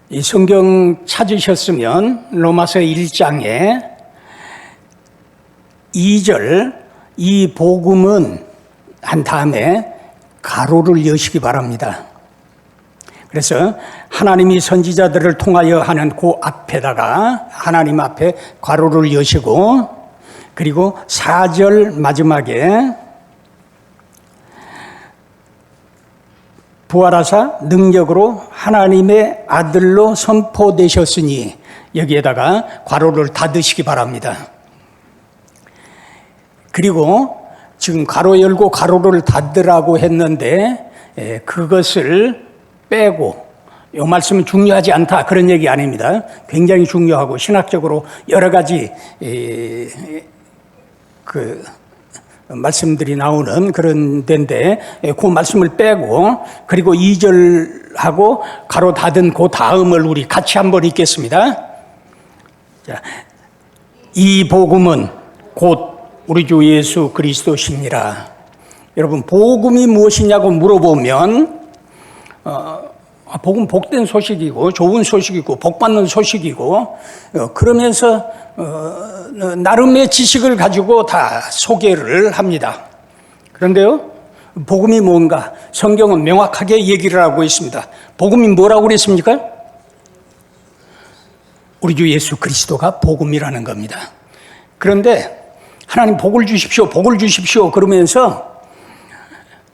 이 성경 찾으셨으면 로마서 1장에 2절 이 복음은 한 다음에 가로를 여시기 바랍니다. 그래서 하나님이 선지자들을 통하여 하는 그 앞에다가 하나님 앞에 괄호를 여시고, 그리고 4절 마지막에 부활하사 능력으로 하나님의 아들로 선포되셨으니 여기에다가 괄호를 닫으시기 바랍니다. 그리고 지금 가로 열고 가로를 닫으라고 했는데 그것을 빼고, 이 말씀은 중요하지 않다 그런 얘기 아닙니다. 굉장히 중요하고 신학적으로 여러 가지 그 말씀들이 나오는 그런 데인데, 그 말씀을 빼고, 그리고 2절하고 가로 닫은 그 다음을 우리 같이 한번 읽겠습니다. 자, 이 복음은 곧 우리 주 예수 그리스도시니라. 여러분, 복음이 무엇이냐고 물어보면 복음 복된 소식이고 좋은 소식이고 복받는 소식이고 그러면서 나름의 지식을 가지고 다 소개를 합니다. 그런데요, 복음이 뭔가 성경은 명확하게 얘기를 하고 있습니다. 복음이 뭐라고 그랬습니까? 우리 주 예수 그리스도가 복음이라는 겁니다. 그런데 하나님 복을 주십시오, 복을 주십시오 그러면서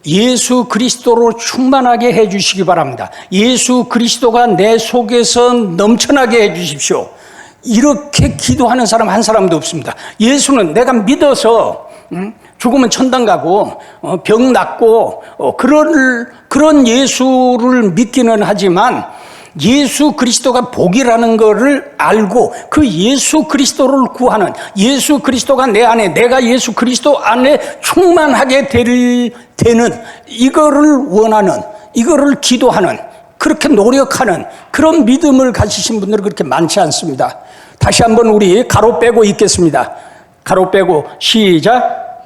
예수 그리스도로 충만하게 해 주시기 바랍니다. 예수 그리스도가 내 속에서 넘쳐나게 해 주십시오. 이렇게 기도하는 사람 한 사람도 없습니다. 예수는 내가 믿어서 죽으면 천당 가고 병 낫고 그런 예수를 믿기는 하지만 예수 그리스도가 복이라는 것을 알고 그 예수 그리스도를 구하는, 예수 그리스도가 내 안에, 내가 예수 그리스도 안에 충만하게 되는, 이거를 원하는, 이거를 기도하는, 그렇게 노력하는 그런 믿음을 가지신 분들은 그렇게 많지 않습니다. 다시 한번 우리 가로 빼고 읽겠습니다. 가로 빼고 시작.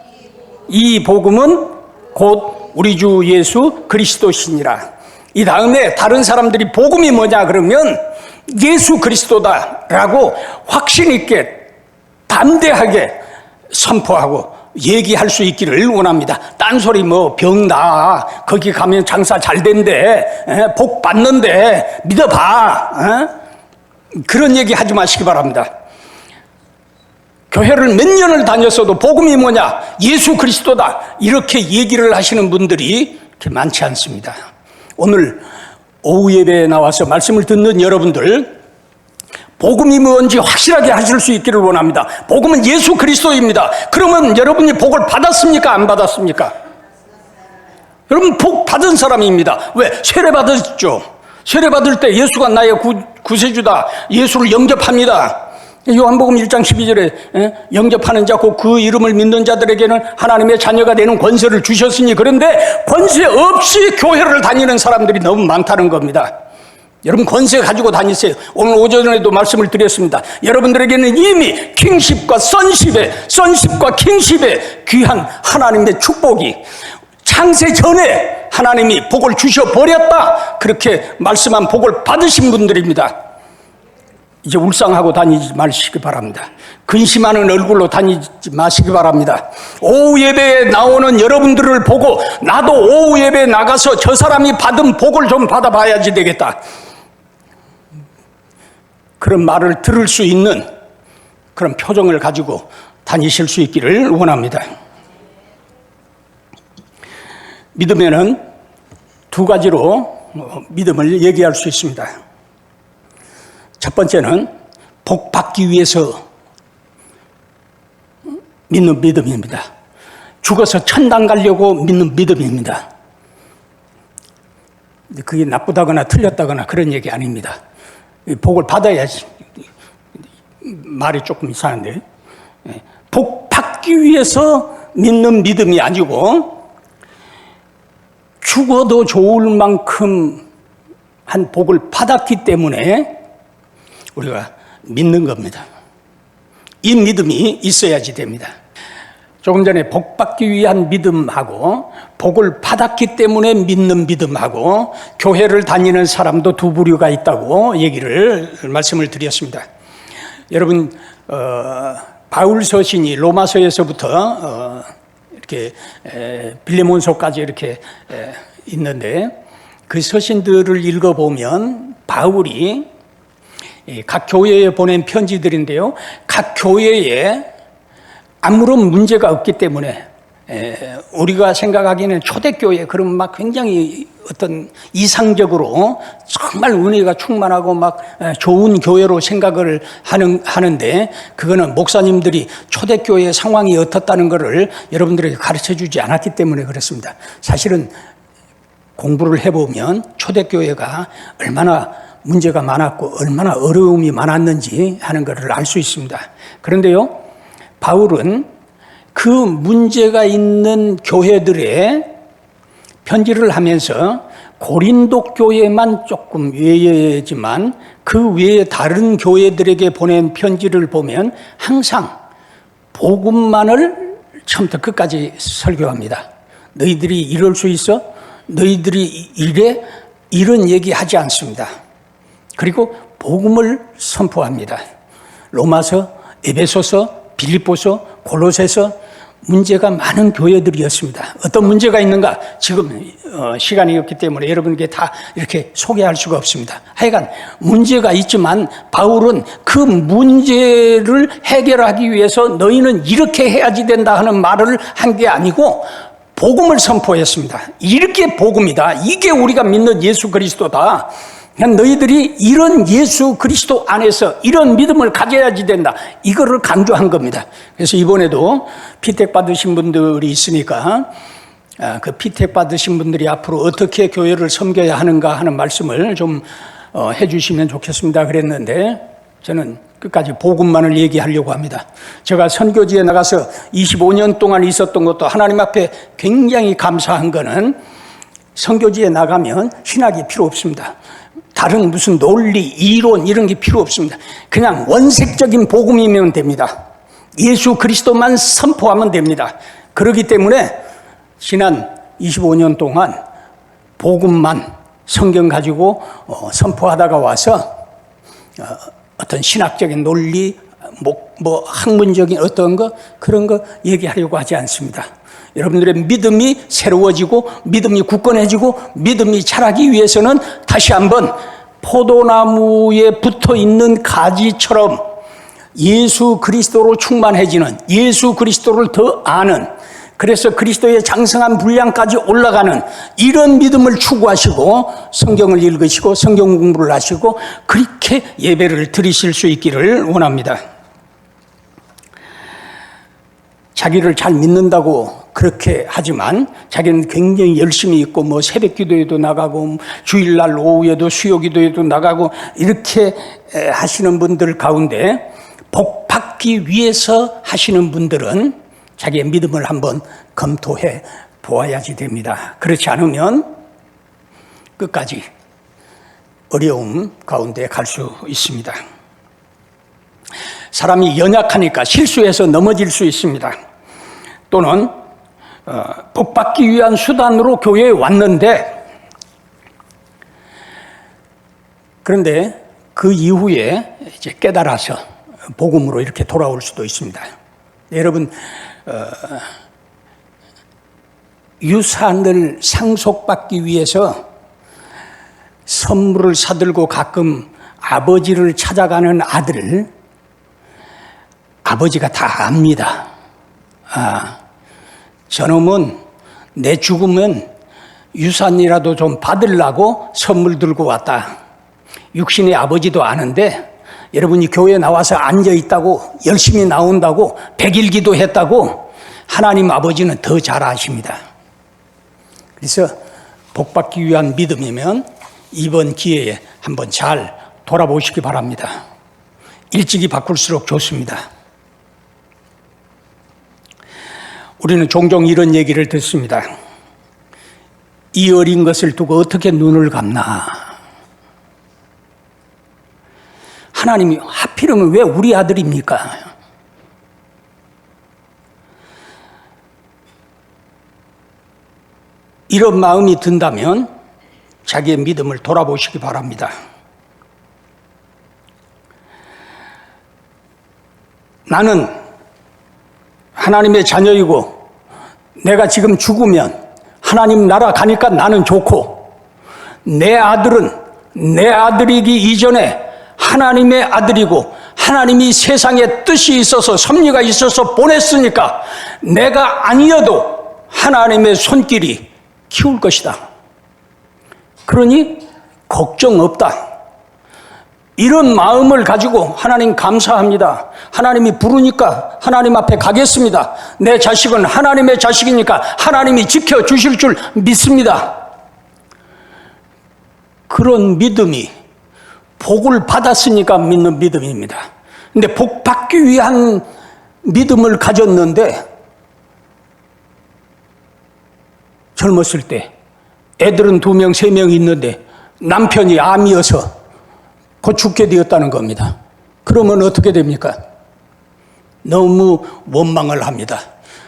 이 복음은 곧 우리 주 예수 그리스도시니라. 이 다음에 다른 사람들이 복음이 뭐냐 그러면 예수 그리스도다라고 확신 있게 담대하게 선포하고 얘기할 수 있기를 원합니다. 딴소리 뭐 병 나, 거기 가면 장사 잘 된대, 복 받는데 믿어봐, 그런 얘기 하지 마시기 바랍니다. 교회를 몇 년을 다녔어도 복음이 뭐냐, 예수 그리스도다, 이렇게 얘기를 하시는 분들이 그렇게 많지 않습니다. 오늘 오후 예배에 나와서 말씀을 듣는 여러분들, 복음이 뭔지 확실하게 하실 수 있기를 원합니다. 복음은 예수 그리스도입니다. 그러면 여러분이 복을 받았습니까? 안 받았습니까? 여러분 복 받은 사람입니다. 왜? 세례 받았죠. 세례 받을 때 예수가 나의 구세주다, 예수를 영접합니다. 요한복음 1장 12절에 영접하는 자 곧 그 이름을 믿는 자들에게는 하나님의 자녀가 되는 권세를 주셨으니, 그런데 권세 없이 교회를 다니는 사람들이 너무 많다는 겁니다. 여러분 권세 가지고 다니세요. 오늘 오전에도 말씀을 드렸습니다. 여러분들에게는 이미 킹십과 선십과 킹십의 귀한 하나님의 축복이 창세 전에 하나님이 복을 주셔버렸다, 그렇게 말씀한 복을 받으신 분들입니다. 이제 울상하고 다니지 마시기 바랍니다. 근심하는 얼굴로 다니지 마시기 바랍니다. 오후 예배에 나오는 여러분들을 보고 나도 오후 예배에 나가서 저 사람이 받은 복을 좀 받아봐야지 되겠다, 그런 말을 들을 수 있는 그런 표정을 가지고 다니실 수 있기를 원합니다. 믿음에는 두 가지로 믿음을 얘기할 수 있습니다. 첫 번째는 복 받기 위해서 믿는 믿음입니다. 죽어서 천당 가려고 믿는 믿음입니다. 그게 나쁘다거나 틀렸다거나 그런 얘기 아닙니다. 복을 받아야지. 말이 조금 이상한데, 복 받기 위해서 믿는 믿음이 아니고 죽어도 좋을 만큼 한 복을 받았기 때문에 우리가 믿는 겁니다. 이 믿음이 있어야지 됩니다. 조금 전에 복 받기 위한 믿음하고 복을 받았기 때문에 믿는 믿음하고 교회를 다니는 사람도 두 부류가 있다고 말씀을 드렸습니다. 여러분, 바울 서신이 로마서에서부터 이렇게 빌레몬서까지 이렇게 있는데 그 서신들을 읽어보면 바울이 각 교회에 보낸 편지들인데요, 각 교회에 아무런 문제가 없기 때문에 우리가 생각하기에는 초대교회 그럼 막 굉장히 어떤 이상적으로 정말 은혜가 충만하고 막 좋은 교회로 생각을 하는데 그거는 목사님들이 초대교회 상황이 어떻다는 것을 여러분들에게 가르쳐 주지 않았기 때문에 그렇습니다. 사실은 공부를 해보면 초대교회가 얼마나 문제가 많았고 얼마나 어려움이 많았는지 하는 것을 알 수 있습니다. 그런데요, 바울은 그 문제가 있는 교회들에 편지를 하면서 고린도 교회만 조금 외예지만 그 외에 다른 교회들에게 보낸 편지를 보면 항상 복음만을 처음부터 끝까지 설교합니다. 너희들이 이럴 수 있어? 너희들이 이래? 이런 얘기 하지 않습니다. 그리고 복음을 선포합니다. 로마서, 에베소서, 빌립보서, 골로새서 문제가 많은 교회들이었습니다. 어떤 문제가 있는가? 지금 시간이 없기 때문에 여러분에게 다 이렇게 소개할 수가 없습니다. 하여간 문제가 있지만 바울은 그 문제를 해결하기 위해서 너희는 이렇게 해야지 된다 하는 말을 한 게 아니고 복음을 선포했습니다. 이렇게 복음이다. 이게 우리가 믿는 예수 그리스도다. 너희들이 이런 예수 그리스도 안에서 이런 믿음을 가져야지 된다. 이거를 강조한 겁니다. 그래서 이번에도 피택 받으신 분들이 있으니까 그 피택 받으신 분들이 앞으로 어떻게 교회를 섬겨야 하는가 하는 말씀을 좀 해주시면 좋겠습니다. 그랬는데 저는 끝까지 복음만을 얘기하려고 합니다. 제가 선교지에 나가서 25년 동안 있었던 것도 하나님 앞에 굉장히 감사한 거는 선교지에 나가면 신학이 필요 없습니다. 다른 무슨 논리, 이론 이런 게 필요 없습니다. 그냥 원색적인 복음이면 됩니다. 예수 그리스도만 선포하면 됩니다. 그렇기 때문에 지난 25년 동안 복음만 성경 가지고 선포하다가 와서 어떤 신학적인 논리, 뭐 학문적인 어떤 거 그런 거 얘기하려고 하지 않습니다. 여러분들의 믿음이 새로워지고 믿음이 굳건해지고 믿음이 자라기 위해서는 다시 한번 포도나무에 붙어있는 가지처럼 예수 그리스도로 충만해지는, 예수 그리스도를 더 아는, 그래서 그리스도의 장성한 분량까지 올라가는 이런 믿음을 추구하시고 성경을 읽으시고 성경 공부를 하시고 그렇게 예배를 드리실 수 있기를 원합니다. 자기를 잘 믿는다고 그렇게 하지만 자기는 굉장히 열심히 있고 뭐 새벽 기도에도 나가고 주일날 오후에도 수요 기도에도 나가고 이렇게 하시는 분들 가운데 복 받기 위해서 하시는 분들은 자기의 믿음을 한번 검토해 보아야지 됩니다. 그렇지 않으면 끝까지 어려움 가운데 갈 수 있습니다. 사람이 연약하니까 실수해서 넘어질 수 있습니다. 또는 복 받기 위한 수단으로 교회에 왔는데 그런데 그 이후에 이제 깨달아서 복음으로 이렇게 돌아올 수도 있습니다. 여러분 유산을 상속받기 위해서 선물을 사들고 가끔 아버지를 찾아가는 아들을 아버지가 다 압니다. 저놈은 내 죽으면 유산이라도 좀 받으려고 선물 들고 왔다. 육신의 아버지도 아는데 여러분이 교회에 나와서 앉아있다고 열심히 나온다고 백일기도 했다고 하나님 아버지는 더 잘 아십니다. 그래서 복받기 위한 믿음이면 이번 기회에 한번 잘 돌아보시기 바랍니다. 일찍이 바꿀수록 좋습니다. 우리는 종종 이런 얘기를 듣습니다. 이 어린 것을 두고 어떻게 눈을 감나? 하나님이 하필이면 왜 우리 아들입니까? 이런 마음이 든다면 자기의 믿음을 돌아보시기 바랍니다. 나는 하나님의 자녀이고 내가 지금 죽으면 하나님 나라 가니까 나는 좋고, 내 아들은 내 아들이기 이전에 하나님의 아들이고 하나님이 세상에 뜻이 있어서 섭리가 있어서 보냈으니까 내가 아니어도 하나님의 손길이 키울 것이다. 그러니 걱정 없다. 이런 마음을 가지고 하나님 감사합니다. 하나님이 부르니까 하나님 앞에 가겠습니다. 내 자식은 하나님의 자식이니까 하나님이 지켜주실 줄 믿습니다. 그런 믿음이 복을 받았으니까 믿는 믿음입니다. 근데 복 받기 위한 믿음을 가졌는데, 젊었을 때 애들은 2명, 3명 있는데 남편이 암이어서 곧 죽게 되었다는 겁니다. 그러면 어떻게 됩니까? 너무 원망을 합니다.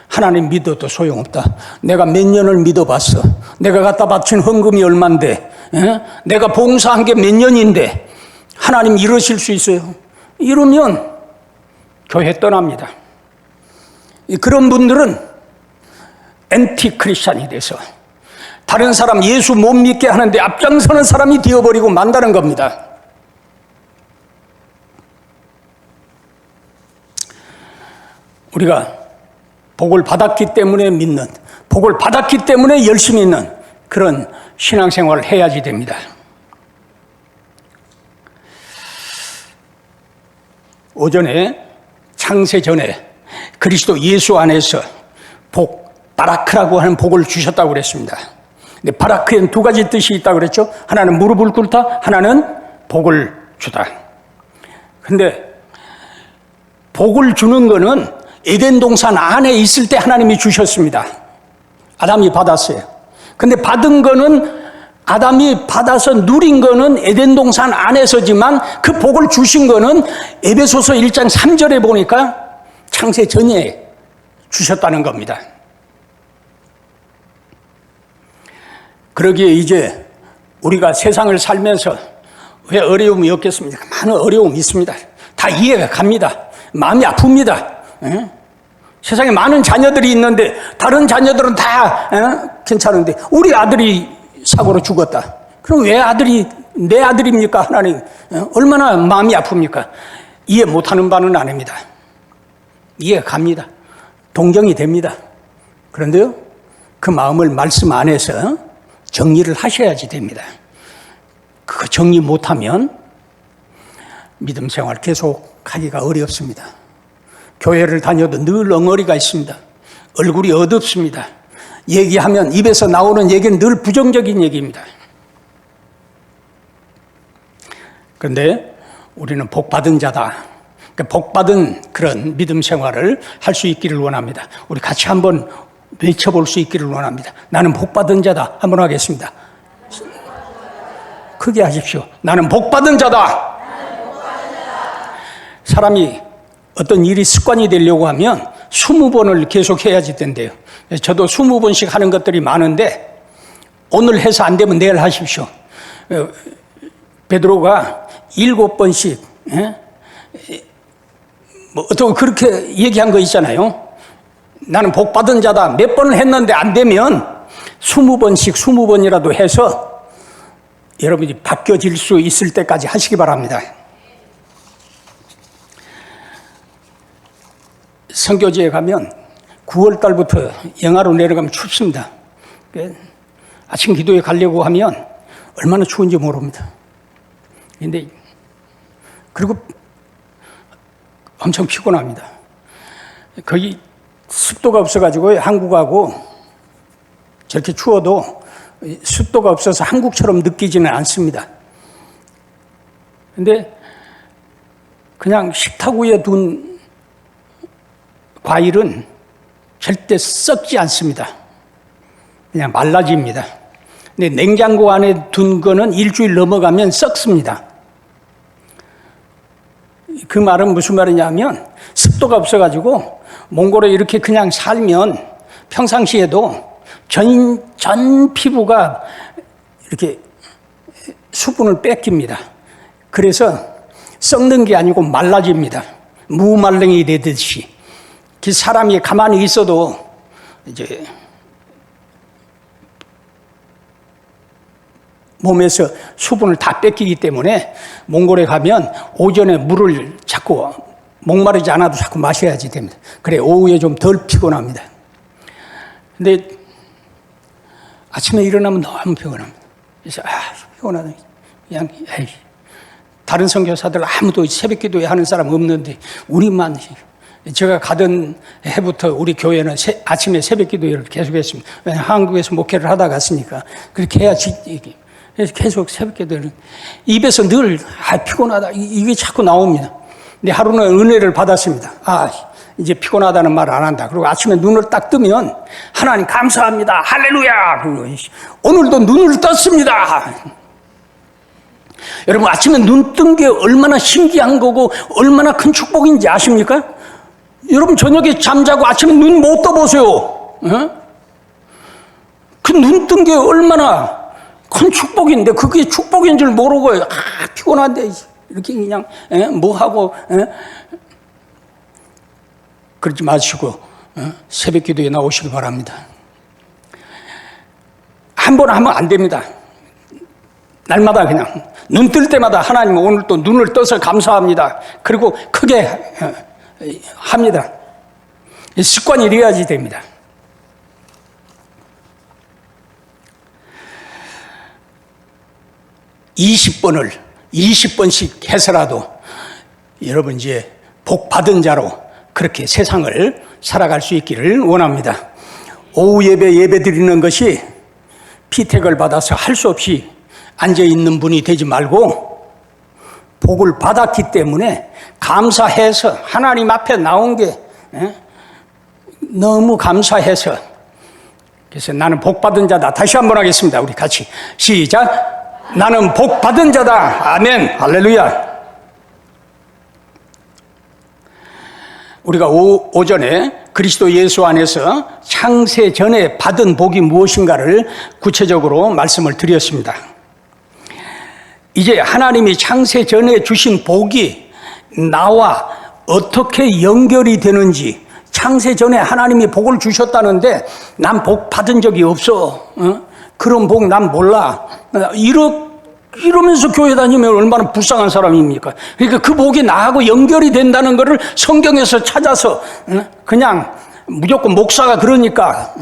하나님 믿어도 소용없다. 내가 몇 년을 믿어봤어. 내가 갖다 바친 헌금이 얼만데, 내가 봉사한 게 몇 년인데 하나님 이러실 수 있어요? 이러면 교회 떠납니다. 그런 분들은 엔티 크리스찬이 돼서 다른 사람 예수 못 믿게 하는데 앞장서는 사람이 되어버리고 만다는 겁니다. 우리가 복을 받았기 때문에 믿는, 복을 받았기 때문에 열심히 있는 그런 신앙생활을 해야지 됩니다. 오전에 창세 전에 그리스도 예수 안에서 복, 바라크라고 하는 복을 주셨다고 그랬습니다. 근데 바라크에는 2가지 뜻이 있다고 그랬죠. 하나는 무릎을 꿇다, 하나는 복을 주다. 근데 복을 주는 거는 에덴 동산 안에 있을 때 하나님이 주셨습니다. 아담이 받았어요. 근데 받은 거는, 아담이 받아서 누린 거는 에덴 동산 안에서지만 그 복을 주신 거는 에베소서 1장 3절에 보니까 창세 전에 주셨다는 겁니다. 그러기에 이제 우리가 세상을 살면서 왜 어려움이 없겠습니까? 많은 어려움이 있습니다. 다 이해가 갑니다. 마음이 아픕니다. 세상에 많은 자녀들이 있는데 다른 자녀들은 다 괜찮은데 우리 아들이 사고로 죽었다. 그럼 왜 내 아들입니까? 하나님, 얼마나 마음이 아픕니까? 이해 못하는 바는 아닙니다. 이해가 갑니다. 동정이 됩니다. 그런데요, 그 마음을 말씀 안에서 정리를 하셔야지 됩니다. 그거 정리 못하면 믿음 생활 계속 하기가 어렵습니다. 교회를 다녀도 늘 엉어리가 있습니다. 얼굴이 어둡습니다. 얘기하면 입에서 나오는 얘기는 늘 부정적인 얘기입니다. 그런데 우리는 복받은 자다. 복받은 그런 믿음 생활을 할 수 있기를 원합니다. 우리 같이 한번 외쳐볼 수 있기를 원합니다. 나는 복받은 자다. 한번 하겠습니다. 크게 하십시오. 나는 복받은 자다. 사람이 어떤 일이 습관이 되려고 하면 20번을 계속 해야지 된대요. 저도 20번씩 하는 것들이 많은데 오늘 해서 안 되면 내일 하십시오. 베드로가 7번씩 뭐 어떻게 그렇게 얘기한 거 있잖아요. 나는 복 받은 자다. 몇 번을 했는데 안 되면 20번씩 20번이라도 해서 여러분이 바뀌어질 수 있을 때까지 하시기 바랍니다. 선교지에 가면 9월 달부터 영하로 내려가면 춥습니다. 아침 기도에 가려고 하면 얼마나 추운지 모릅니다. 근데 그리고 엄청 피곤합니다. 거기 습도가 없어가지고 한국하고 저렇게 추워도 습도가 없어서 한국처럼 느끼지는 않습니다. 근데 그냥 식탁 위에 둔 과일은 절대 썩지 않습니다. 그냥 말라집니다. 근데 냉장고 안에 둔 거는 일주일 넘어가면 썩습니다. 그 말은 무슨 말이냐면 습도가 없어가지고 몽골에 이렇게 그냥 살면 평상시에도 전 피부가 이렇게 수분을 뺏깁니다. 그래서 썩는 게 아니고 말라집니다. 무말랭이 되듯이. 그 사람이 가만히 있어도 이제 몸에서 수분을 다 뺏기기 때문에 몽골에 가면 오전에 물을 자꾸 목마르지 않아도 자꾸 마셔야지 됩니다. 그래 오후에 좀 덜 피곤합니다. 근데 아침에 일어나면 너무 피곤합니다. 그래서 피곤하다. 그냥 다른 선교사들 아무도 새벽 기도회 하는 사람 없는데 우리만. 제가 가던 해부터 우리 교회는 아침에 새벽 기도회를 계속했습니다. 한국에서 목회를 하다 갔으니까 그렇게 해야지. 그래서 계속 새벽 기도회를 입에서 늘 피곤하다 이게 자꾸 나옵니다. 근데 하루는 은혜를 받았습니다. 이제 피곤하다는 말 안 한다. 그리고 아침에 눈을 딱 뜨면 하나님 감사합니다. 할렐루야. 그리고 오늘도 눈을 떴습니다. 여러분 아침에 눈 뜬 게 얼마나 신기한 거고 얼마나 큰 축복인지 아십니까? 여러분 저녁에 잠자고 아침에 눈 못 떠보세요. 그 눈 뜬 게 얼마나 큰 축복인데 그게 축복인 줄 모르고 피곤한데 이렇게 그냥 뭐하고 그러지 마시고 새벽 기도에 나오시기 바랍니다. 한 번 하면 안 됩니다. 날마다 그냥 눈 뜰 때마다 하나님 오늘 또 눈을 떠서 감사합니다. 그리고 크게 합니다. 습관이 되어야지 됩니다. (20번을) 20번씩 해서라도 여러분 이제 복 받은 자로 그렇게 세상을 살아갈 수 있기를 원합니다. 오후 예배 드리는 것이 피택을 받아서 할 수 없이 앉아있는 분이 되지 말고 복을 받았기 때문에 감사해서 하나님 앞에 나온 게 너무 감사해서 그래서 나는 복 받은 자다. 다시 한번 하겠습니다. 우리 같이 시작. 나는 복 받은 자다. 아멘. 할렐루야. 우리가 오전에 그리스도 예수 안에서 창세 전에 받은 복이 무엇인가를 구체적으로 말씀을 드렸습니다. 이제 하나님이 창세 전에 주신 복이 나와 어떻게 연결이 되는지, 창세 전에 하나님이 복을 주셨다는데 난 복 받은 적이 없어. 그런 복 난 몰라. 이러면서 교회 다니면 얼마나 불쌍한 사람입니까? 그러니까 그 복이 나하고 연결이 된다는 것을 성경에서 찾아서 그냥 무조건 목사가 그러니까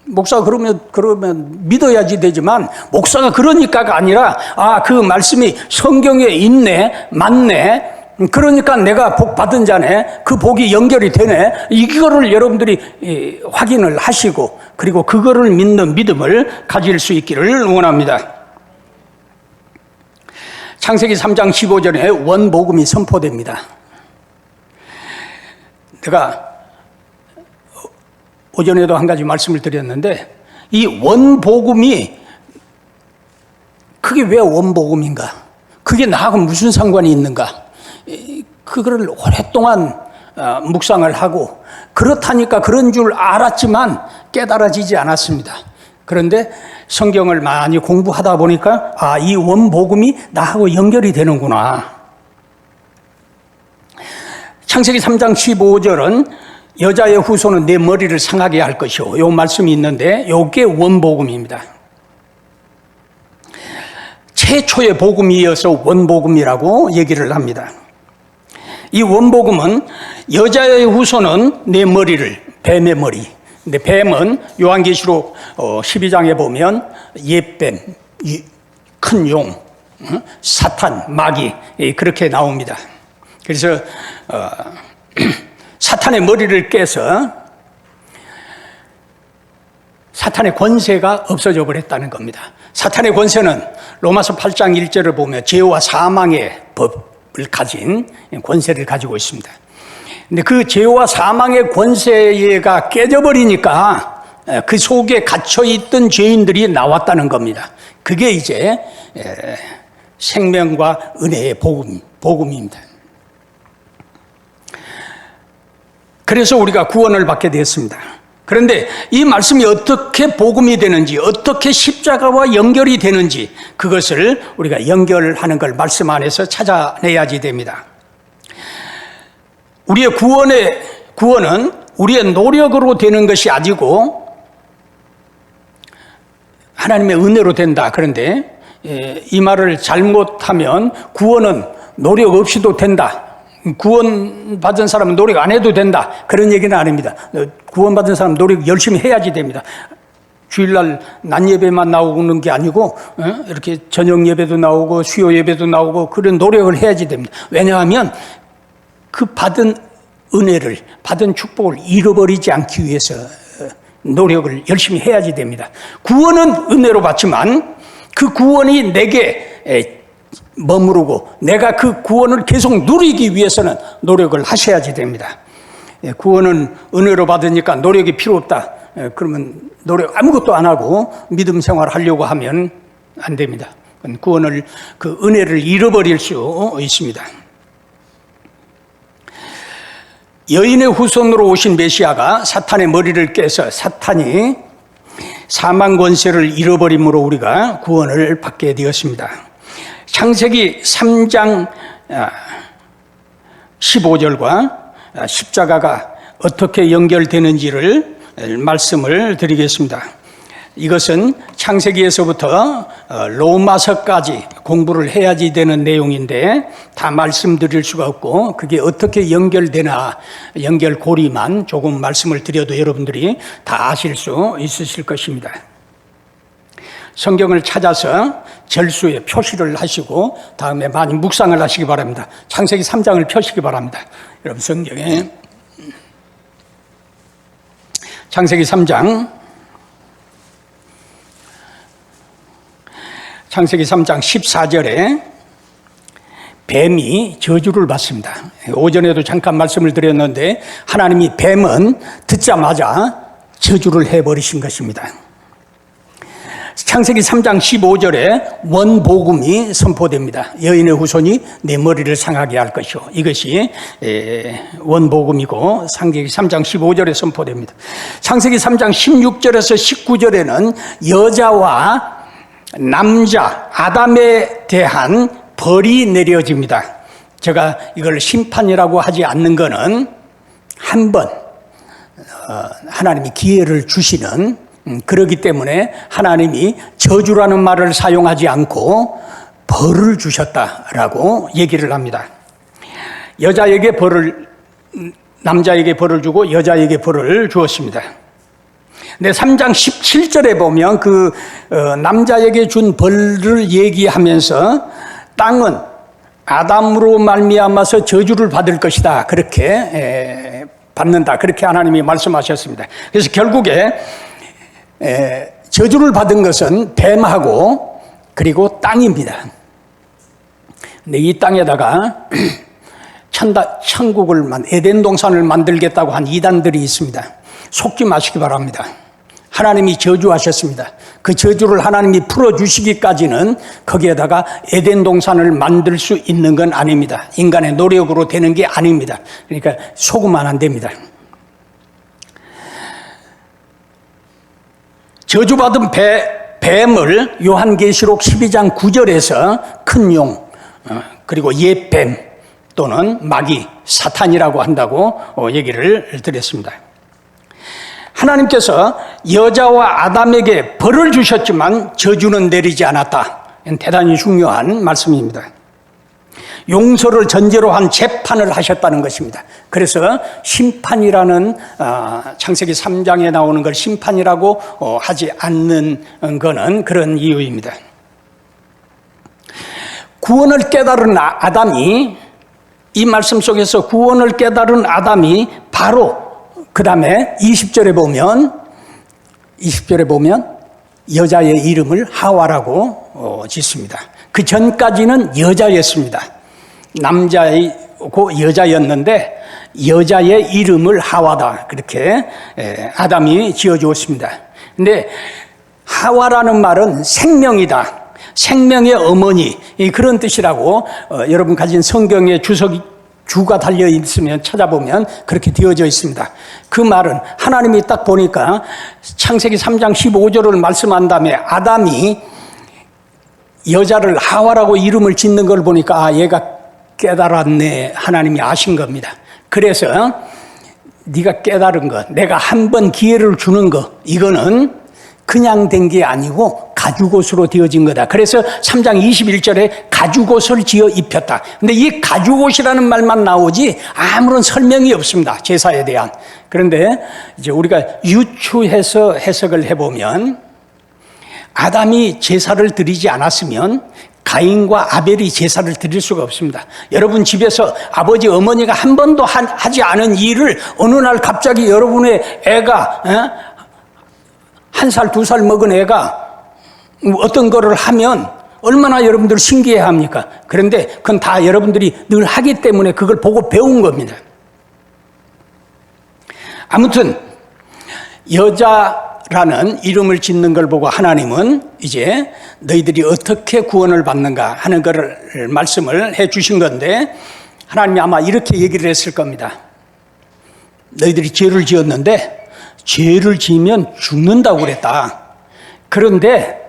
목사가 그러면 믿어야지 되지만 목사가 그러니까가 아니라 그 말씀이 성경에 있네, 맞네. 그러니까 내가 복 받은 자네, 그 복이 연결이 되네. 이거를 여러분들이 확인을 하시고 그리고 그거를 믿는 믿음을 가질 수 있기를 원합니다. 창세기 3장 15절에 원복음이 선포됩니다. 내가 오전에도 한 가지 말씀을 드렸는데 이 원복음이 그게 왜 원복음인가? 그게 나하고 무슨 상관이 있는가? 그거를 오랫동안 묵상을 하고 그렇다니까 그런 줄 알았지만 깨달아지지 않았습니다. 그런데 성경을 많이 공부하다 보니까 이 원복음이 나하고 연결이 되는구나. 창세기 3장 15절은 여자의 후손은 내 머리를 상하게 할 것이요. 요 말씀이 있는데 요게 원복음입니다. 최초의 복음이어서 원복음이라고 얘기를 합니다. 이 원복음은 여자의 후손은 내 머리를, 뱀의 머리. 근데 뱀은 요한계시록 12장에 보면 옛뱀, 큰 용, 사탄, 마귀 그렇게 나옵니다. 그래서 사탄의 머리를 깨서 사탄의 권세가 없어져 버렸다는 겁니다. 사탄의 권세는 로마서 8장 1절을 보면 죄와 사망의 법을 가진 권세를 가지고 있습니다. 근데 그 죄와 사망의 권세가 깨져버리니까 그 속에 갇혀있던 죄인들이 나왔다는 겁니다. 그게 이제 생명과 은혜의 복음입니다. 그래서 우리가 구원을 받게 되었습니다. 그런데 이 말씀이 어떻게 복음이 되는지, 어떻게 십자가와 연결이 되는지 그것을 우리가 연결하는 걸 말씀 안에서 찾아내야지 됩니다. 우리의 구원은 우리의 노력으로 되는 것이 아니고 하나님의 은혜로 된다. 그런데 이 말을 잘못하면 구원은 노력 없이도 된다. 구원받은 사람은 노력 안 해도 된다. 그런 얘기는 아닙니다. 구원받은 사람은 노력 열심히 해야지 됩니다. 주일날 낮 예배만 나오는 게 아니고 이렇게 저녁 예배도 나오고 수요 예배도 나오고 그런 노력을 해야지 됩니다. 왜냐하면 그 받은 은혜를, 받은 축복을 잃어버리지 않기 위해서 노력을 열심히 해야지 됩니다. 구원은 은혜로 받지만 그 구원이 내게 머무르고 내가 그 구원을 계속 누리기 위해서는 노력을 하셔야지 됩니다. 구원은 은혜로 받으니까 노력이 필요 없다. 그러면 노력 아무것도 안 하고 믿음 생활 하려고 하면 안 됩니다. 구원을, 그 은혜를 잃어버릴 수 있습니다. 여인의 후손으로 오신 메시아가 사탄의 머리를 깨서 사탄이 사망 권세를 잃어버림으로 우리가 구원을 받게 되었습니다. 창세기 3장 15절과 십자가가 어떻게 연결되는지를 말씀을 드리겠습니다. 이것은 창세기에서부터 로마서까지 공부를 해야지 되는 내용인데 다 말씀드릴 수가 없고 그게 어떻게 연결되나 연결고리만 조금 말씀을 드려도 여러분들이 다 아실 수 있으실 것입니다. 성경을 찾아서 절수에 표시를 하시고 다음에 많이 묵상을 하시기 바랍니다. 창세기 3장을 펴시기 바랍니다. 여러분 성경에 창세기 3장 14절에 뱀이 저주를 받습니다. 오전에도 잠깐 말씀을 드렸는데 하나님이 뱀은 듣자마자 저주를 해버리신 것입니다. 창세기 3장 15절에 원복음이 선포됩니다. 여인의 후손이 내 머리를 상하게 할 것이요. 이것이 원복음이고 창세기 3장 15절에 선포됩니다. 창세기 3장 16절에서 19절에는 여자와 남자 아담에 대한 벌이 내려집니다. 제가 이걸 심판이라고 하지 않는 것은 한 번 하나님이 기회를 주시는, 그렇기 때문에 하나님이 저주라는 말을 사용하지 않고 벌을 주셨다라고 얘기를 합니다. 여자에게 벌을, 남자에게 벌을 주고 여자에게 벌을 주었습니다. 근데 3장 17절에 보면 그 남자에게 준 벌을 얘기하면서 땅은 아담으로 말미암아서 저주를 받을 것이다, 그렇게 받는다, 그렇게 하나님이 말씀하셨습니다. 그래서 결국에 저주를 받은 것은 뱀하고 그리고 땅입니다. 근데 이 땅에다가 천국을, 에덴 동산을 만들겠다고 한 이단들이 있습니다. 속지 마시기 바랍니다. 하나님이 저주하셨습니다. 그 저주를 하나님이 풀어주시기까지는 거기에다가 에덴 동산을 만들 수 있는 건 아닙니다. 인간의 노력으로 되는 게 아닙니다. 그러니까 속으면 안 됩니다. 저주받은 뱀을 요한계시록 12장 9절에서 큰 용, 그리고 옛뱀 또는 마귀, 사탄이라고 한다고 얘기를 드렸습니다. 하나님께서 여자와 아담에게 벌을 주셨지만 저주는 내리지 않았다. 대단히 중요한 말씀입니다. 용서를 전제로 한 재판을 하셨다는 것입니다. 그래서 심판이라는, 창세기 3장에 나오는 걸 심판이라고 하지 않는 것은 그런 이유입니다. 구원을 깨달은 아담이, 이 말씀 속에서 구원을 깨달은 아담이 바로 그 다음에 20절에 보면 여자의 이름을 하와라고 짓습니다. 그 전까지는 여자였습니다. 남자이고 여자였는데 여자의 이름을 하와다, 그렇게 아담이 지어주었습니다. 근데 하와라는 말은 생명이다, 생명의 어머니, 그런 뜻이라고 여러분 가진 성경의 주석이 주가 달려 있으면 찾아보면 그렇게 되어져 있습니다. 그 말은 하나님이 딱 보니까 창세기 3장 15절을 말씀한 다음에 아담이 여자를 하와라고 이름을 짓는 걸 보니까 얘가 깨달았네, 하나님이 아신 겁니다. 그래서 네가 깨달은 것, 내가 한 번 기회를 주는 것, 이거는 그냥 된 게 아니고 가죽옷으로 되어진 거다. 그래서 3장 21절에 가죽옷을 지어 입혔다. 근데 이 가죽옷이라는 말만 나오지 아무런 설명이 없습니다, 제사에 대한. 그런데 이제 우리가 유추해서 해석을 해보면 아담이 제사를 드리지 않았으면 가인과 아벨이 제사를 드릴 수가 없습니다. 여러분 집에서 아버지 어머니가 한 번도 하지 않은 일을 어느 날 갑자기 여러분의 애가 1살, 2살 먹은 애가 어떤 거를 하면 얼마나 여러분들 신기해합니까? 그런데 그건 다 여러분들이 늘 하기 때문에 그걸 보고 배운 겁니다. 아무튼 여자라는 이름을 짓는 걸 보고 하나님은 이제 너희들이 어떻게 구원을 받는가 하는 것을 말씀을 해 주신 건데, 하나님이 아마 이렇게 얘기를 했을 겁니다. 너희들이 죄를 지었는데 죄를 지으면 죽는다고 그랬다. 그런데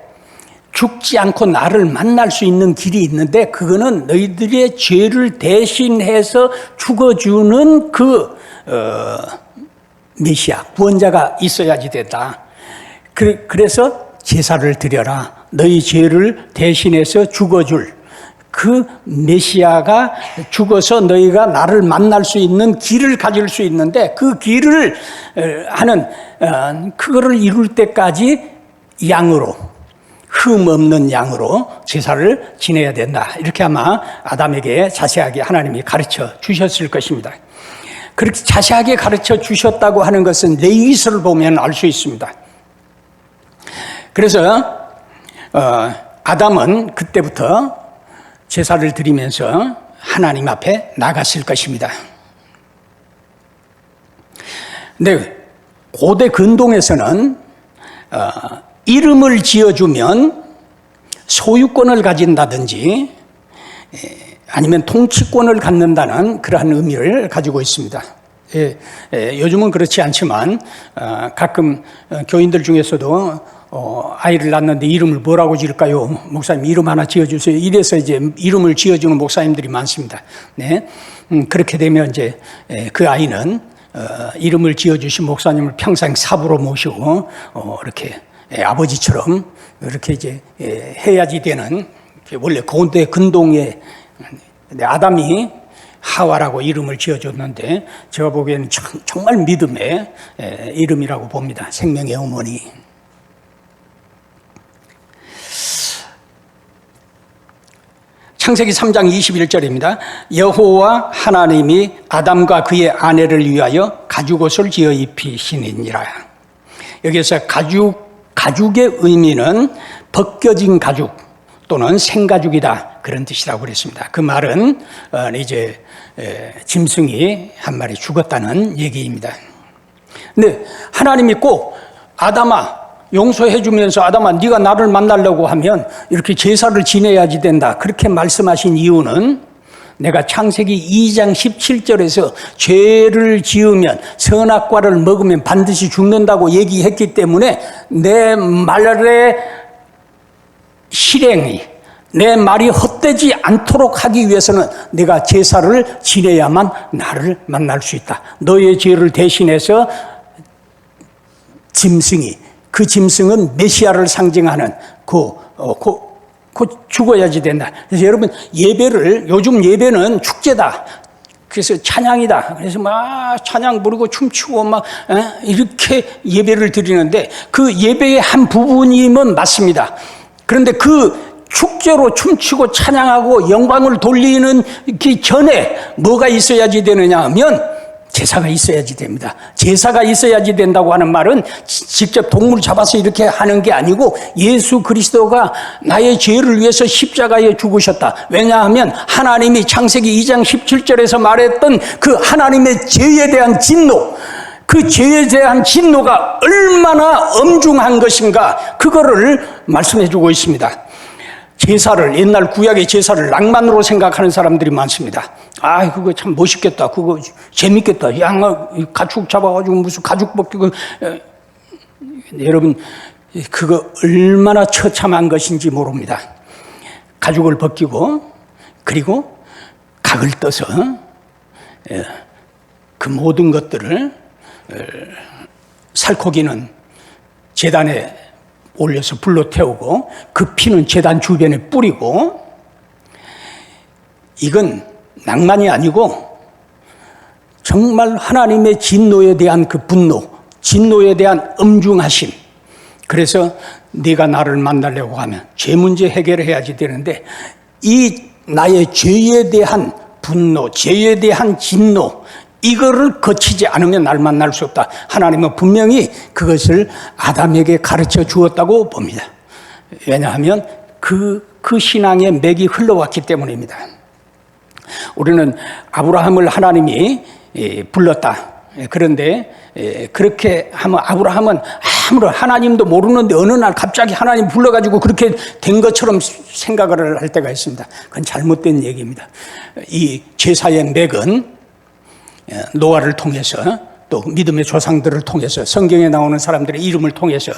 죽지 않고 나를 만날 수 있는 길이 있는데 그거는 너희들의 죄를 대신해서 죽어주는 그 메시아, 구원자가 있어야지 된다. 그래서 제사를 드려라. 너희 죄를 대신해서 죽어줄 그 메시아가 죽어서 너희가 나를 만날 수 있는 길을 가질 수 있는데, 그 길을 하는 그거를 이룰 때까지 양으로, 흠 없는 양으로 제사를 지내야 된다. 이렇게 아마 아담에게 자세하게 하나님이 가르쳐 주셨을 것입니다. 그렇게 자세하게 가르쳐 주셨다고 하는 것은 레위기서를 보면 알 수 있습니다. 그래서 아담은 그때부터 제사를 드리면서 하나님 앞에 나갔을 것입니다. 근데 고대 근동에서는 이름을 지어주면 소유권을 가진다든지 아니면 통치권을 갖는다는 그러한 의미를 가지고 있습니다. 요즘은 그렇지 않지만 가끔 교인들 중에서도 아이를 낳는데 이름을 뭐라고 지을까요? 목사님 이름 하나 지어주세요. 이래서 이제 이름을 지어주는 목사님들이 많습니다. 네, 그렇게 되면 이제 그 아이는 이름을 지어주신 목사님을 평생 사부로 모시고 이렇게 아버지처럼 이렇게 이제 해야지 되는, 원래 고대 근동에 아담이 하와라고 이름을 지어줬는데 제가 보기에는 정말 믿음의 이름이라고 봅니다. 생명의 어머니. 창세기 3장 21절입니다. 여호와 하나님이 아담과 그의 아내를 위하여 가죽옷을 지어 입히시니라. 여기서 가죽의 의미는 벗겨진 가죽 또는 생가죽이다, 그런 뜻이라고 그랬습니다. 그 말은 이제 짐승이 한 마리 죽었다는 얘기입니다. 근데 하나님이 꼭 아담아 용서해 주면서 아담아 네가 나를 만나려고 하면 이렇게 제사를 지내야지 된다, 그렇게 말씀하신 이유는 내가 창세기 2장 17절에서 죄를 지으면 선악과를 먹으면 반드시 죽는다고 얘기했기 때문에 내 말의 실행이, 내 말이 헛되지 않도록 하기 위해서는 내가 제사를 지내야만 나를 만날 수 있다. 너의 죄를 대신해서 짐승이, 그 짐승은 메시아를 상징하는 죽어야지 된다. 그래서 여러분 예배를, 요즘 예배는 축제다, 그래서 찬양이다, 그래서 막 찬양 부르고 춤추고 막 이렇게 예배를 드리는데 그 예배의 한 부분이면 맞습니다. 그런데 그 축제로 춤추고 찬양하고 영광을 돌리는 그 전에 뭐가 있어야지 되느냐 하면 제사가 있어야지 됩니다. 제사가 있어야지 된다고 하는 말은 직접 동물 잡아서 이렇게 하는 게 아니고 예수 그리스도가 나의 죄를 위해서 십자가에 죽으셨다. 왜냐하면 하나님이 창세기 2장 17절에서 말했던 그 하나님의 죄에 대한 진노, 그 죄에 대한 진노가 얼마나 엄중한 것인가, 그거를 말씀해 주고 있습니다. 제사를, 옛날 구약의 제사를 낭만으로 생각하는 사람들이 많습니다. 아, 그거 참 멋있겠다. 그거 재밌겠다. 양, 가축 잡아가지고 무슨 가죽 벗기고. 여러분, 그거 얼마나 처참한 것인지 모릅니다. 가죽을 벗기고, 그리고 각을 떠서 그 모든 것들을 살코기는 제단에 올려서 불로 태우고 그 피는 제단 주변에 뿌리고, 이건 낭만이 아니고 정말 하나님의 진노에 대한 그 분노, 진노에 대한 엄중하심. 그래서 네가 나를 만나려고 하면 죄 문제 해결해야지 되는데, 이 나의 죄에 대한 분노, 죄에 대한 진노, 이거를 거치지 않으면 날 만날 수 없다. 하나님은 분명히 그것을 아담에게 가르쳐 주었다고 봅니다. 왜냐하면 그 신앙의 맥이 흘러왔기 때문입니다. 우리는 아브라함을 하나님이 불렀다. 그런데 그렇게 하면 아브라함은 아무런 하나님도 모르는데 어느 날 갑자기 하나님 불러가지고 그렇게 된 것처럼 생각을 할 때가 있습니다. 그건 잘못된 얘기입니다. 이 제사의 맥은 노아를 통해서, 또 믿음의 조상들을 통해서, 성경에 나오는 사람들의 이름을 통해서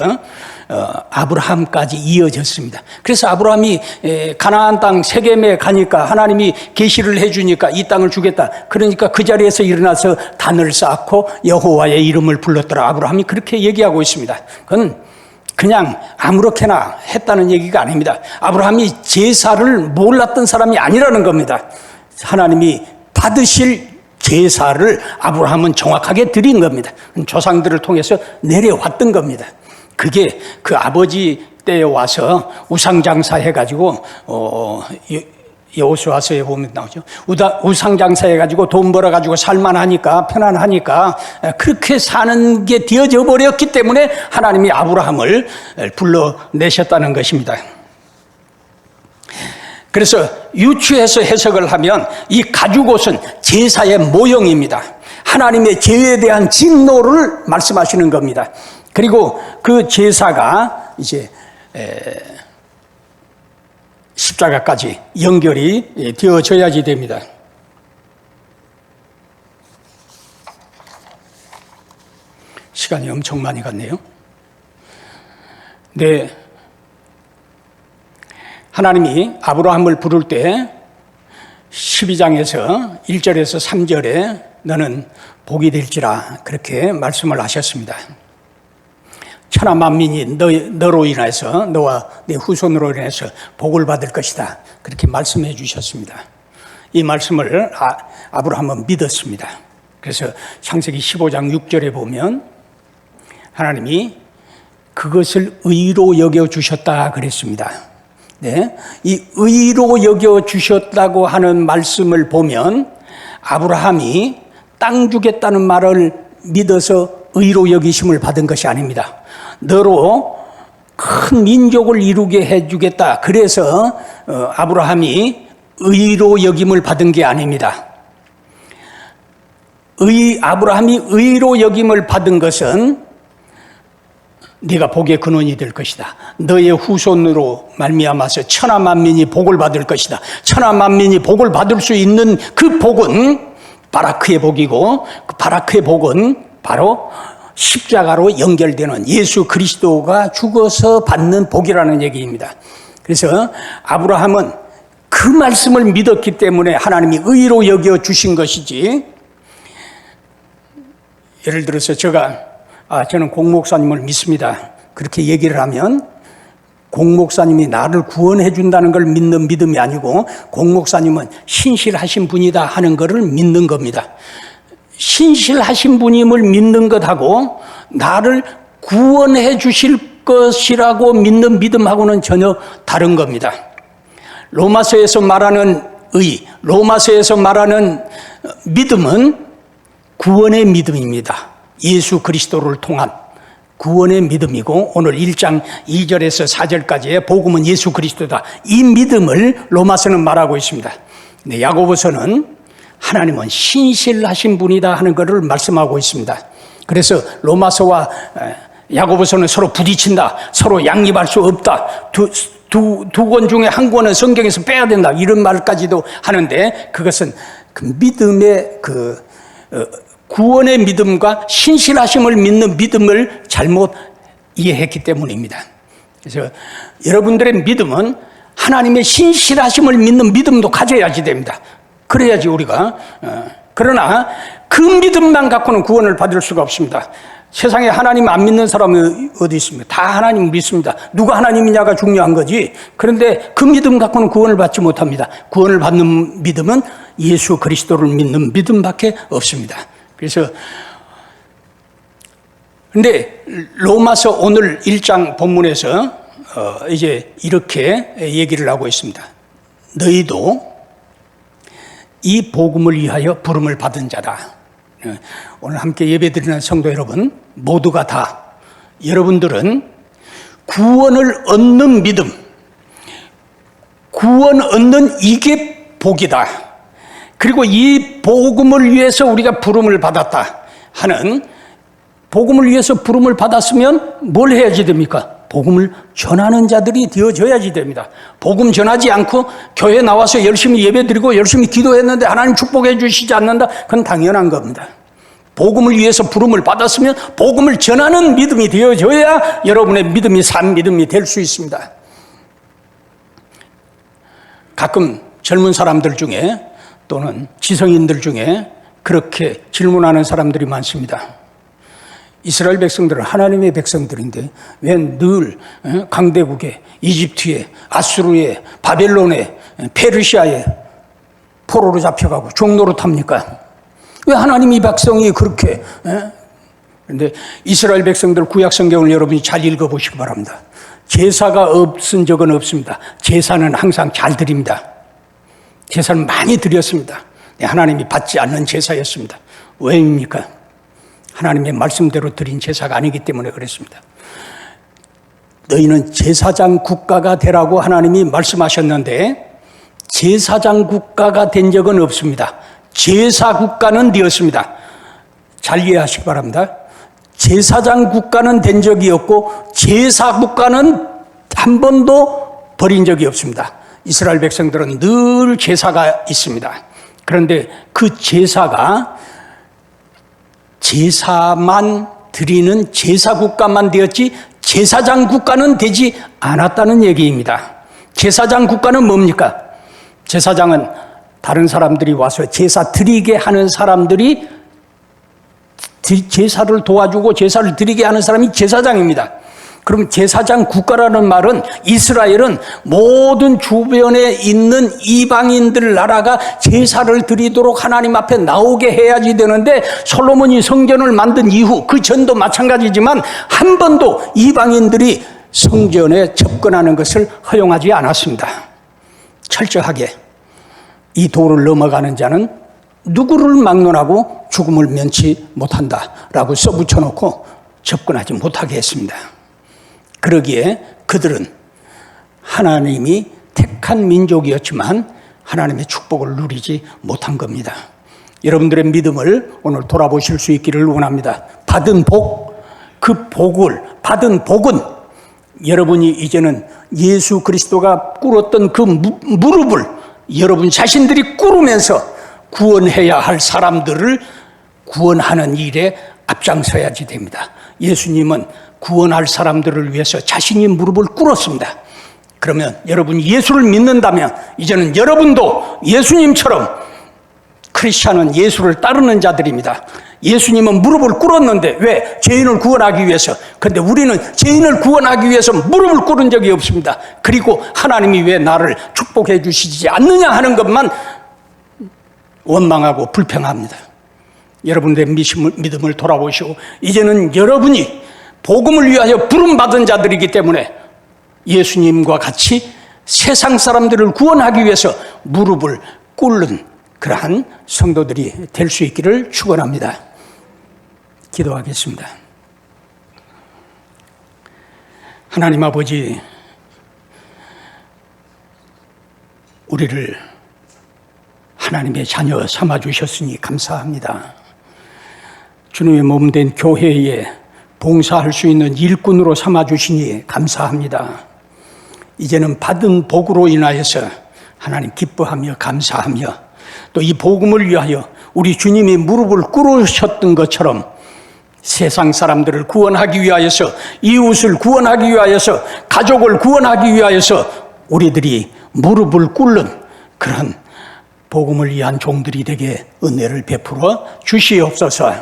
아브라함까지 이어졌습니다. 그래서 아브라함이 가나안 땅 세겜에 가니까 하나님이 계시를 해주니까 이 땅을 주겠다. 그러니까 그 자리에서 일어나서 단을 쌓고 여호와의 이름을 불렀더라. 아브라함이 그렇게 얘기하고 있습니다. 그건 그냥 아무렇게나 했다는 얘기가 아닙니다. 아브라함이 제사를 몰랐던 사람이 아니라는 겁니다. 하나님이 받으실 제사를 아브라함은 정확하게 드린 겁니다. 조상들을 통해서 내려왔던 겁니다. 그게 그 아버지 때에 와서 우상장사 해가지고 여호수아서에 보면 나오죠. 우상장사 해가지고 돈 벌어가지고 살만하니까, 편안하니까 그렇게 사는 게 되어져 버렸기 때문에 하나님이 아브라함을 불러내셨다는 것입니다. 그래서 유추해서 해석을 하면 이 가죽옷은 제사의 모형입니다. 하나님의 죄에 대한 진노를 말씀하시는 겁니다. 그리고 그 제사가 이제 십자가까지 연결이 되어져야지 됩니다. 시간이 엄청 많이 갔네요. 네. 하나님이 아브라함을 부를 때 12장에서 1절에서 3절에 너는 복이 될지라 그렇게 말씀을 하셨습니다. 천하 만민이 너로 인해서, 너와 네 후손으로 인해서 복을 받을 것이다. 그렇게 말씀해 주셨습니다. 이 말씀을 아브라함은 믿었습니다. 그래서 창세기 15장 6절에 보면 하나님이 그것을 의로 여겨주셨다 그랬습니다. 네, 이 의로 여겨주셨다고 하는 말씀을 보면 아브라함이 땅 주겠다는 말을 믿어서 의로 여기심을 받은 것이 아닙니다. 너로 큰 민족을 이루게 해주겠다. 그래서 아브라함이 의로 여김을 받은 게 아닙니다. 아브라함이 의로 여김을 받은 것은 네가 복의 근원이 될 것이다. 너의 후손으로 말미암아서 천하 만민이 복을 받을 것이다. 천하 만민이 복을 받을 수 있는 그 복은 바라크의 복이고, 그 바라크의 복은 바로 십자가로 연결되는 예수 그리스도가 죽어서 받는 복이라는 얘기입니다. 그래서 아브라함은 그 말씀을 믿었기 때문에 하나님이 의로 여겨 주신 것이지, 예를 들어서 저는 공 목사님을 믿습니다. 그렇게 얘기를 하면 공 목사님이 나를 구원해 준다는 걸 믿는 믿음이 아니고, 공 목사님은 신실하신 분이다 하는 것을 믿는 겁니다. 신실하신 분임을 믿는 것하고 나를 구원해 주실 것이라고 믿는 믿음하고는 전혀 다른 겁니다. 로마서에서 말하는 로마서에서 말하는 믿음은 구원의 믿음입니다. 예수 그리스도를 통한 구원의 믿음이고, 오늘 1장 2절에서 4절까지의 복음은 예수 그리스도다. 이 믿음을 로마서는 말하고 있습니다. 근데 야고보서는 하나님은 신실하신 분이다 하는 것을 말씀하고 있습니다. 그래서 로마서와 야고보서는 서로 부딪힌다, 서로 양립할 수 없다, 두 권 중에 한 권은 성경에서 빼야 된다, 이런 말까지도 하는데, 그것은 그 믿음의 구원의 믿음과 신실하심을 믿는 믿음을 잘못 이해했기 때문입니다. 그래서 여러분들의 믿음은 하나님의 신실하심을 믿는 믿음도 가져야지 됩니다. 그래야지 우리가, 그러나 그 믿음만 갖고는 구원을 받을 수가 없습니다. 세상에 하나님 안 믿는 사람이 어디 있습니까? 다 하나님 믿습니다. 누가 하나님이냐가 중요한 거지. 그런데 그 믿음 갖고는 구원을 받지 못합니다. 구원을 받는 믿음은 예수 그리스도를 믿는 믿음밖에 없습니다. 그래서 근데 로마서 오늘 1장 본문에서 이제 이렇게 얘기를 하고 있습니다. 너희도 이 복음을 위하여 부름을 받은 자다. 오늘 함께 예배드리는 성도 여러분, 모두가 다, 여러분들은 구원을 얻는 믿음, 구원 얻는 이게 복이다. 그리고 이 복음을 위해서 우리가 부름을 받았다 하는, 복음을 위해서 부름을 받았으면 뭘 해야지 됩니까? 복음을 전하는 자들이 되어져야지 됩니다. 복음 전하지 않고 교회 나와서 열심히 예배드리고 열심히 기도했는데 하나님 축복해 주시지 않는다? 그건 당연한 겁니다. 복음을 위해서 부름을 받았으면 복음을 전하는 믿음이 되어져야 여러분의 믿음이 산 믿음이 될 수 있습니다. 가끔 젊은 사람들 중에 또는 지성인들 중에 그렇게 질문하는 사람들이 많습니다. 이스라엘 백성들은 하나님의 백성들인데 왜 늘 강대국에, 이집트에, 아수르에, 바벨론에, 페르시아에 포로로 잡혀가고 종로로 탑니까? 왜 하나님 이 백성이 그렇게? 그런데 이스라엘 백성들 구약 성경을 여러분이 잘 읽어보시기 바랍니다. 제사가 없은 적은 없습니다. 제사는 항상 잘 드립니다. 제사는 많이 드렸습니다. 하나님이 받지 않는 제사였습니다. 왜입니까? 하나님의 말씀대로 드린 제사가 아니기 때문에 그랬습니다. 너희는 제사장 국가가 되라고 하나님이 말씀하셨는데 제사장 국가가 된 적은 없습니다. 제사 국가는 되었습니다. 잘 이해하시기 바랍니다. 제사장 국가는 된 적이 없고 제사 국가는 한 번도 버린 적이 없습니다. 이스라엘 백성들은 늘 제사가 있습니다. 그런데 그 제사가 제사만 드리는 제사 국가만 되었지 제사장 국가는 되지 않았다는 얘기입니다. 제사장 국가는 뭡니까? 제사장은 다른 사람들이 와서 제사 드리게 하는 사람들이, 제사를 도와주고 제사를 드리게 하는 사람이 제사장입니다. 그럼 제사장 국가라는 말은 이스라엘은 모든 주변에 있는 이방인들 나라가 제사를 드리도록 하나님 앞에 나오게 해야지 되는데, 솔로몬이 성전을 만든 이후 그 전도 마찬가지지만 한 번도 이방인들이 성전에 접근하는 것을 허용하지 않았습니다. 철저하게 이 도를 넘어가는 자는 누구를 막론하고 죽음을 면치 못한다라고 써붙여놓고 접근하지 못하게 했습니다. 그러기에 그들은 하나님이 택한 민족이었지만 하나님의 축복을 누리지 못한 겁니다. 여러분들의 믿음을 오늘 돌아보실 수 있기를 원합니다. 받은 복, 그 복을 받은 복은 여러분이 이제는 예수 그리스도가 꿇었던 그 무릎을 여러분 자신들이 꿇으면서 구원해야 할 사람들을 구원하는 일에 앞장서야지 됩니다. 예수님은 구원할 사람들을 위해서 자신이 무릎을 꿇었습니다. 그러면 여러분이 예수를 믿는다면 이제는 여러분도 예수님처럼, 크리스찬은 예수를 따르는 자들입니다. 예수님은 무릎을 꿇었는데 왜? 죄인을 구원하기 위해서. 그런데 우리는 죄인을 구원하기 위해서 무릎을 꿇은 적이 없습니다. 그리고 하나님이 왜 나를 축복해 주시지 않느냐 하는 것만 원망하고 불평합니다. 여러분들의 믿음을 돌아보시고 이제는 여러분이 복음을 위하여 부름받은 자들이기 때문에 예수님과 같이 세상 사람들을 구원하기 위해서 무릎을 꿇는 그러한 성도들이 될 수 있기를 축원합니다. 기도하겠습니다. 하나님 아버지, 우리를 하나님의 자녀 삼아주셨으니 감사합니다. 주님의 몸된 교회에 봉사할 수 있는 일꾼으로 삼아주시니 감사합니다. 이제는 받은 복으로 인하여서 하나님 기뻐하며 감사하며 또 이 복음을 위하여 우리 주님이 무릎을 꿇으셨던 것처럼 세상 사람들을 구원하기 위하여서, 이웃을 구원하기 위하여서, 가족을 구원하기 위하여서 우리들이 무릎을 꿇는 그런 복음을 위한 종들이 되게 은혜를 베풀어 주시옵소서.